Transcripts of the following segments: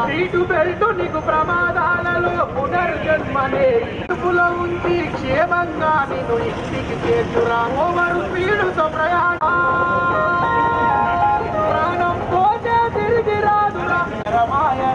Seat belt నీకు ప్రమాదాలలో పునర్జన్మనే ఇటుపులో ఉంచి క్షేమంగా నేను ఇంటికి చేర్చురా. ఓవరు స్పీడుతో ప్రాణం పోతే తిరిగి రాదురా రమాయణ.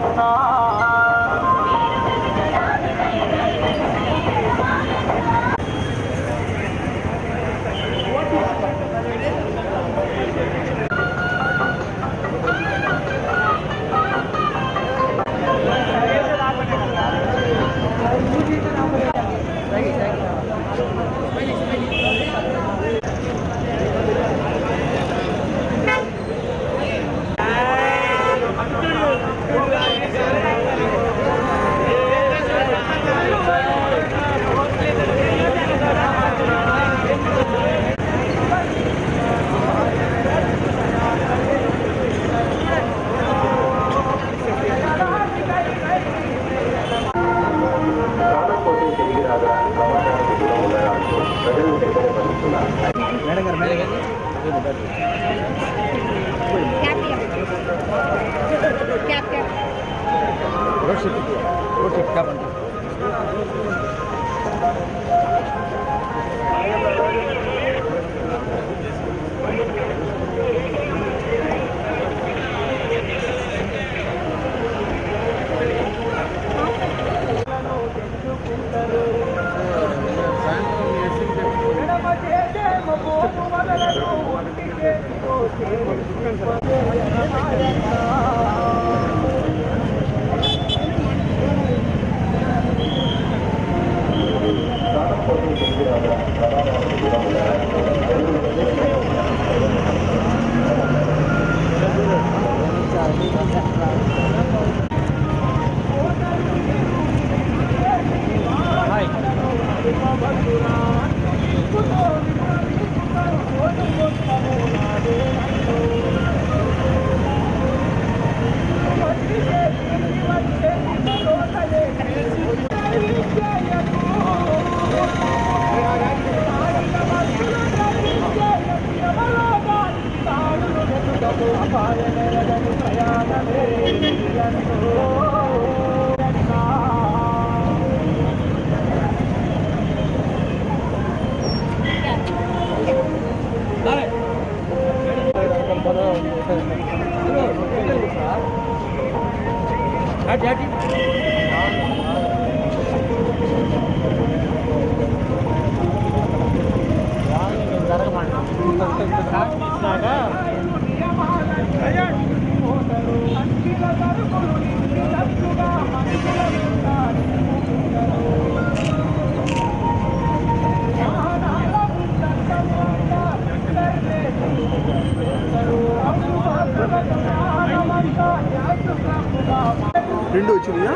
రెండు వచ్చినాయా?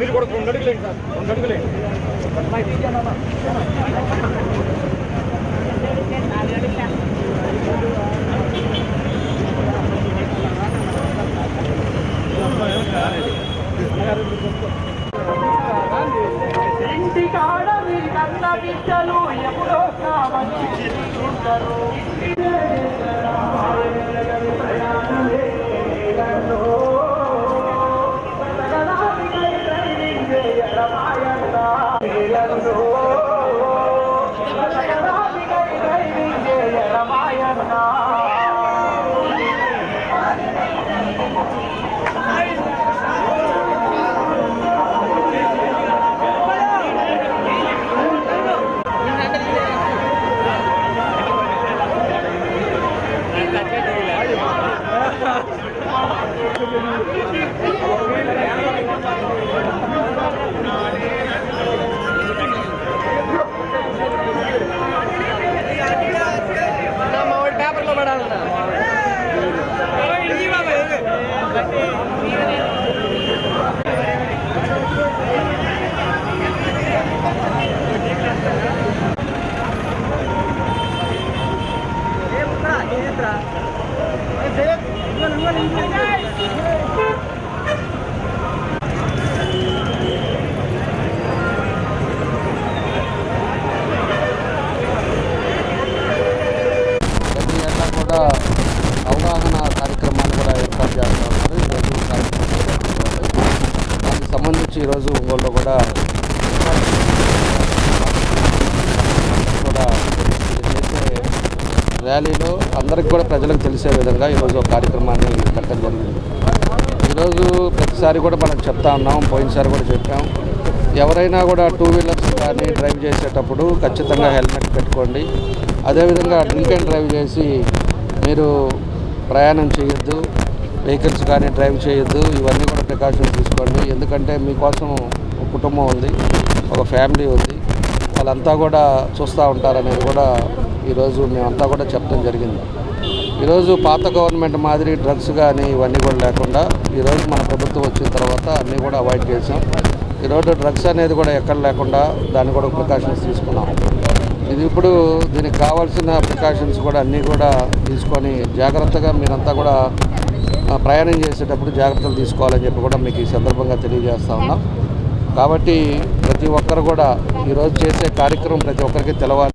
మీరు కూడా 2 అడుగులేండి సార్, 2 అడుగులేండి. ఇంటికాడ మీ కన్న బిడ్డలు ఎప్పుడో ఉంటారు. ఈరోజు ఒంగోలులో కూడా చేసే ర్యాలీలో అందరికి కూడా ప్రజలకు తెలిసే విధంగా ఈరోజు ఒక కార్యక్రమాన్ని పెట్టడం జరిగింది. ఈరోజు ప్రతిసారి కూడా మనం చెప్తా ఉన్నాం, పోయినసారి కూడా చెప్పాం, ఎవరైనా కూడా టూ వీలర్స్ కానీ డ్రైవ్ చేసేటప్పుడు ఖచ్చితంగా హెల్మెట్ పెట్టుకోండి. అదేవిధంగా డ్రింక్ అండ్ డ్రైవ్ చేసి మీరు ప్రయాణం చేయొద్దు, వెహికల్స్ కానీ డ్రైవ్ చేయొద్దు. ఇవన్నీ కూడా ప్రికాషన్స్ తీసుకోండి. ఎందుకంటే మీకోసం ఒక కుటుంబం ఉంది, ఒక ఫ్యామిలీ ఉంది, వాళ్ళంతా కూడా చూస్తూ ఉంటారనేది కూడా ఈరోజు మేమంతా కూడా చెప్పడం జరిగింది. ఈరోజు పాత గవర్నమెంట్ మాదిరి డ్రగ్స్ కానీ ఇవన్నీ కూడా లేకుండా ఈరోజు మన ప్రభుత్వం వచ్చిన తర్వాత అన్నీ కూడా అవాయిడ్ చేసాం. ఈరోజు డ్రగ్స్ అనేది కూడా ఎక్కడ లేకుండా దాన్ని కూడా ప్రికాషన్స్ తీసుకున్నాం. ఇది ఇప్పుడు దీనికి కావాల్సిన ప్రికాషన్స్ కూడా అన్నీ కూడా తీసుకొని జాగ్రత్తగా మీరంతా కూడా ప్రయాణం చేసేటప్పుడు జాగ్రత్తలు తీసుకోవాలని చెప్పి కూడా మీకు ఈ సందర్భంగా తెలియజేస్తా ఉన్నాం. కాబట్టి ప్రతి ఒక్కరు కూడా ఈరోజు చేసే కార్యక్రమం ప్రతి ఒక్కరికి తెలవాలి.